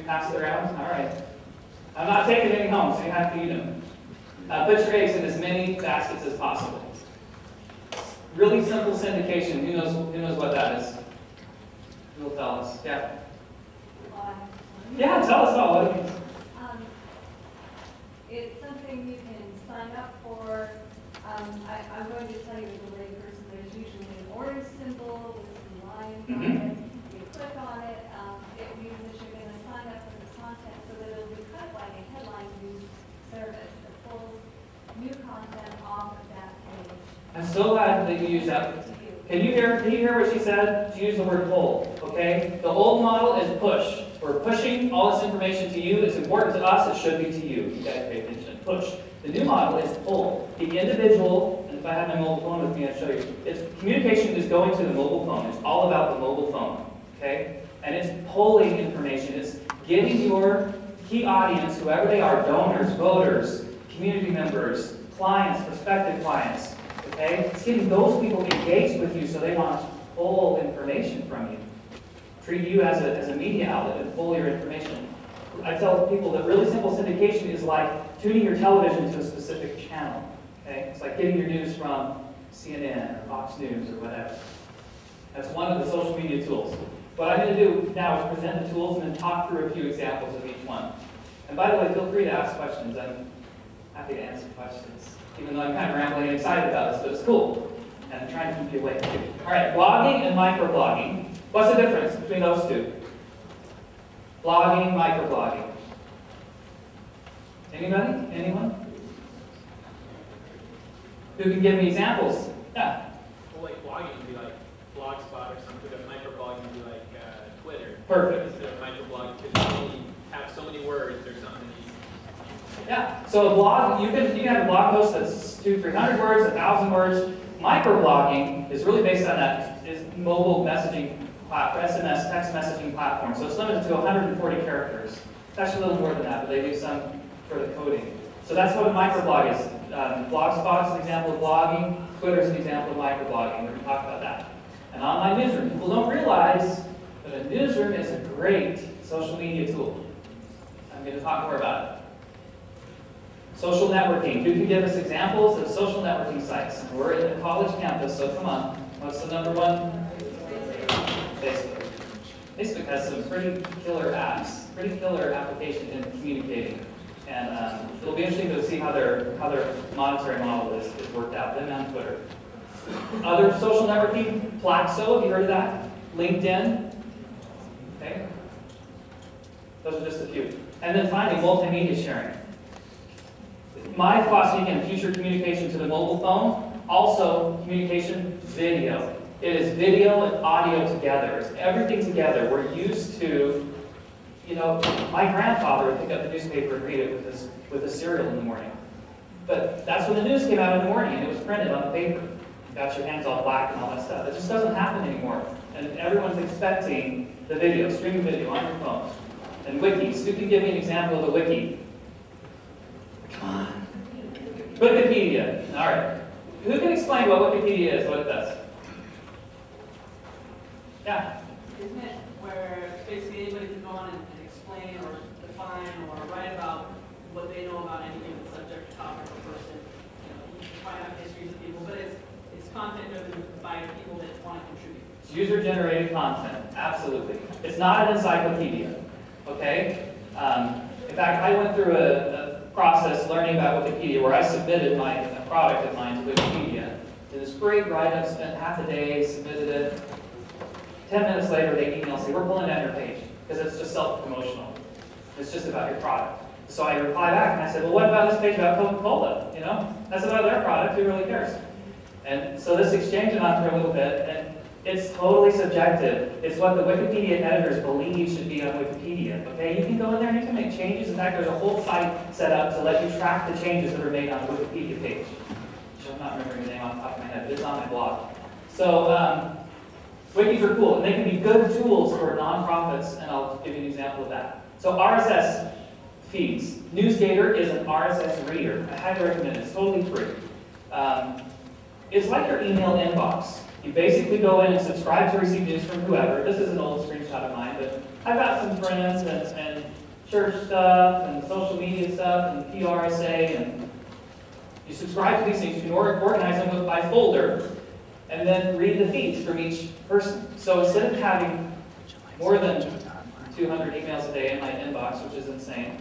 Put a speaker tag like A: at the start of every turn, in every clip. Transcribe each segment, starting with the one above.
A: pass it around? All right. I'm not taking any home, so you have to eat them. Put your eggs in as many baskets as possible. Really simple syndication. Who knows what that is? Who will tell us? Yeah. Yeah, tell us all what it means.
B: It's something you can sign up for. I'm going to tell you as a layperson, there's usually an orange symbol with some lines on it. You click on it. It means that you're going to sign up for the content so that it'll be kind of like a headline news service that pulls new content off of that page.
A: I'm so glad that you use that. Can you hear what she said? She used the word pull, okay? The old model is push. We're pushing all this information to you. It's important to us. It should be to you. You guys pay attention. Push. The new model is pull. The individual, and if I have my mobile phone with me, I'll show you. Communication is going to the mobile phone. It's all about the mobile phone, okay? And it's pulling information. It's getting your key audience, whoever they are, donors, voters, community members, clients, prospective clients, okay? It's getting those people engaged with you so they want to pull information from you. Treat you as a media outlet and pull your information. I tell people that really simple syndication is like tuning your television to a specific channel. Okay? It's like getting your news from CNN or Fox News or whatever. That's one of the social media tools. What I'm going to do now is present the tools and then talk through a few examples of each one. And by the way, feel free to ask questions. I'm happy to answer questions, even though I'm kind of rambling and excited about this, but it's cool. And I'm trying to keep you awake too. All right, blogging and microblogging. What's the difference between those two? Blogging, microblogging. Anybody? Anyone? Who can give me examples? Yeah.
C: Well, like blogging would be like Blogspot or something, but microblogging would be like Twitter.
A: Perfect.
C: Instead of microblogging, because you only have so many words or something.
A: Yeah. So a blog, you can have a blog post that's 200-300 words, 1,000 words. Microblogging is really based on that is mobile messaging platform, SMS text messaging platform. So it's limited to 140 characters. It's actually a little more than that, but they do some for the coding. So that's what a microblog is. Blogspot is an example of blogging. Twitter is an example of microblogging. We're going to talk about that. And online newsroom. People don't realize that a newsroom is a great social media tool. I'm going to talk more about it. Social networking. Who can give us examples of social networking sites? We're in a college campus, so come on. What's the number one? Facebook. Facebook has some pretty killer apps, pretty killer application in communicating. And it'll be interesting to see how their monetary model is worked out. Them on Twitter. Other social networking, Plaxo, have you heard of that? LinkedIn. Okay. Those are just a few. And then finally, multimedia sharing. My philosophy, again, future communication to the mobile phone, also communication video. It is video and audio together. It's everything together. We're used to, you know, my grandfather would pick up the newspaper and read it with a cereal in the morning. But that's when the news came out in the morning and it was printed on the paper. You got your hands all black and all that stuff. It just doesn't happen anymore. And everyone's expecting the video, streaming video on your phone. And wikis. Who can give me an example of a wiki? Come on. Wikipedia. All right. Who can explain what Wikipedia is, what it does? Yeah.
D: Isn't it where basically anybody can go on and explain or define or write about what they know about any given subject, topic, or person? You can find out histories of people, but it's content driven by people that want to contribute.
A: It's user-generated content, absolutely. It's not an encyclopedia, okay? In fact, I went through a process learning about Wikipedia where I submitted a product of mine to Wikipedia. Did this great write-up, spent half a day, submitted it. 10 minutes later, they email and say, we're pulling down your page, because it's just self-promotional. It's just about your product. So I reply back and I said, well, what about this page about Coca-Cola? You know, that's about their product, who really cares? And so this exchange went on for a little bit, and it's totally subjective. It's what the Wikipedia editors believe should be on Wikipedia, okay? You can go in there and you can make changes. In fact, there's a whole site set up to let you track the changes that are made on the Wikipedia page. Which I'm not remembering the name off the top of my head, but it's on my blog. So, wikis are cool, and they can be good tools for nonprofits, and I'll give you an example of that. So RSS feeds. NewsGator is an RSS reader. I highly recommend it. It's totally free. It's like your email inbox. You basically go in and subscribe to receive news from whoever. This is an old screenshot of mine, but I've got some friends and church stuff and social media stuff and PRSA, and you subscribe to these things. You can organize them by folder and then read the feeds from each person. So instead of having more than 200 emails a day in my inbox, which is insane,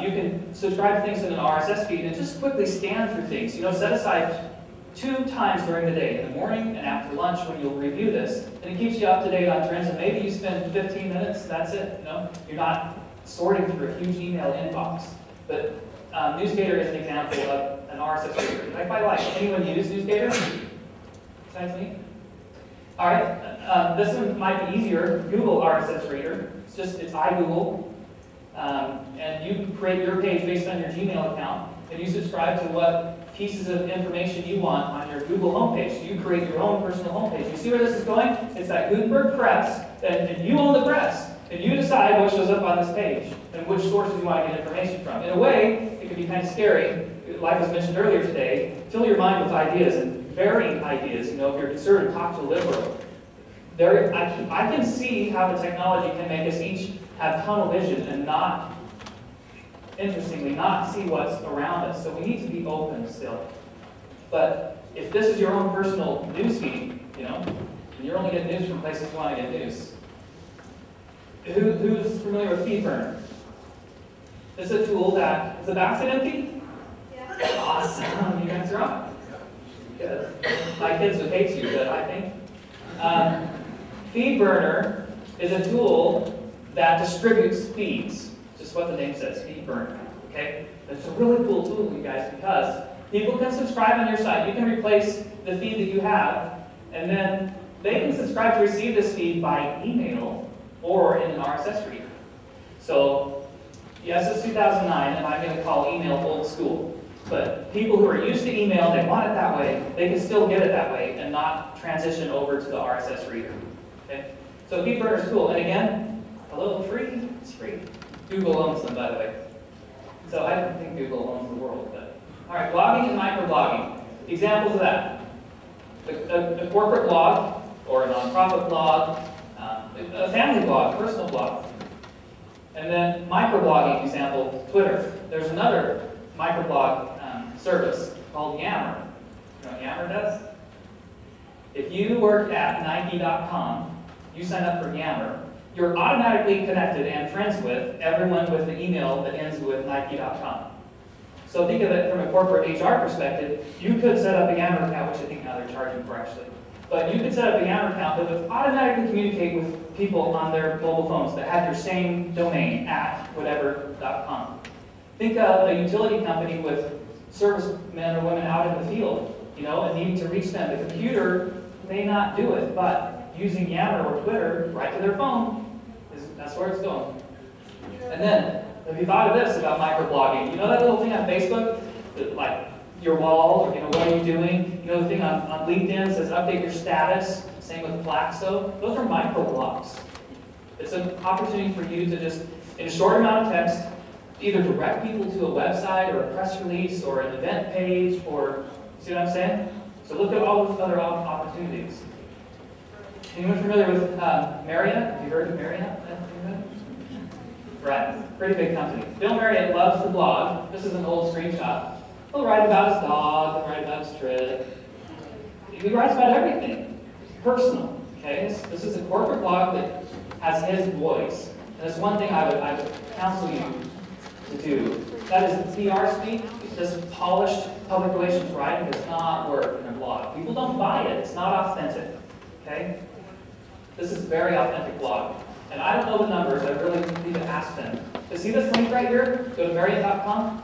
A: you can subscribe to things in an RSS feed and just quickly scan through things. You know, set aside 2 times during the day, in the morning and after lunch, when you'll review this, and it keeps you up to date on trends. And maybe you spend 15 minutes. That's it. You know, you're not sorting through a huge email inbox. But NewsGator is an example of an RSS reader that I quite like. Anyone use NewsGator? Besides me? All right. This one might be easier. Google RSS reader. It's iGoogle. And you create your page based on your Gmail account, and you subscribe to what pieces of information you want on your Google homepage. So you create your own personal homepage. You see where this is going? It's that Gutenberg press, and you own the press, and you decide what shows up on this page and which sources you want to get information from. In a way, it can be kind of scary, like was mentioned earlier today. Fill your mind with ideas, and varying ideas. You know, if you're conservative, talk to a liberal. I can see how the technology can make us each have tunnel vision and not, interestingly, not see what's around us. So we need to be open still. But if this is your own personal news feed, you know, and you're only getting news from places you want to get news. Who's familiar with FeedBurner? This is a tool that, is the basket empty?
B: Yeah.
A: Awesome, you guys are on. Good. My kids would hate you, but I think. FeedBurner is a tool that distributes feeds. Just what the name says, FeedBurner. Okay? It's a really cool tool, you guys, because people can subscribe on your site. You can replace the feed that you have, and then they can subscribe to receive this feed by email or in an RSS reader. So, yes, it's 2009, and I'm going to call email old school. But people who are used to email, they want it that way, they can still get it that way and not transition over to the RSS reader. Okay? So FeedBurner is cool. And again, hello, free? It's free. Google owns them, by the way. So I don't think Google owns the world. But all right, blogging and microblogging. Examples of that. A corporate blog or a nonprofit blog, a family blog, personal blog. And then microblogging example, Twitter. There's another microblog service called Yammer. You know what Yammer does? If you work at Nike.com, you sign up for Yammer, you're automatically connected and friends with everyone with the email that ends with Nike.com. So think of it from a corporate HR perspective. You could set up a Yammer account, which I think now they're charging for actually. But you could set up a Yammer account that would automatically communicate with people on their mobile phones that had your same domain at whatever.com. Think of a utility company with servicemen or women out in the field, you know, and needing to reach them. The computer may not do it, but using Yammer or Twitter right to their phone, that's where it's going. And then, have you thought of this about microblogging? You know that little thing on Facebook, that, like your wall, or you know, what are you doing? You know the thing on LinkedIn that says update your status. Same with Plaxo. Those are microblogs. It's an opportunity for you to just, in a short amount of text, either direct people to a website or a press release or an event page, or see what I'm saying? So look at all those other opportunities. Anyone familiar with Marriott? Have you heard of Marriott? Right, pretty big company. Bill Marriott loves to blog. This is an old screenshot. He'll write about his dog, he'll write about his trip. He writes about everything. Personal, okay? This is a corporate blog that has his voice. And there's one thing I would counsel you to do. That is PR speak. This polished public relations writing does not work in a blog. People don't buy it. It's not authentic, okay? This is a very authentic blog. And I don't know the numbers. I really need to ask them. But see this link right here? Go to Marriott.com.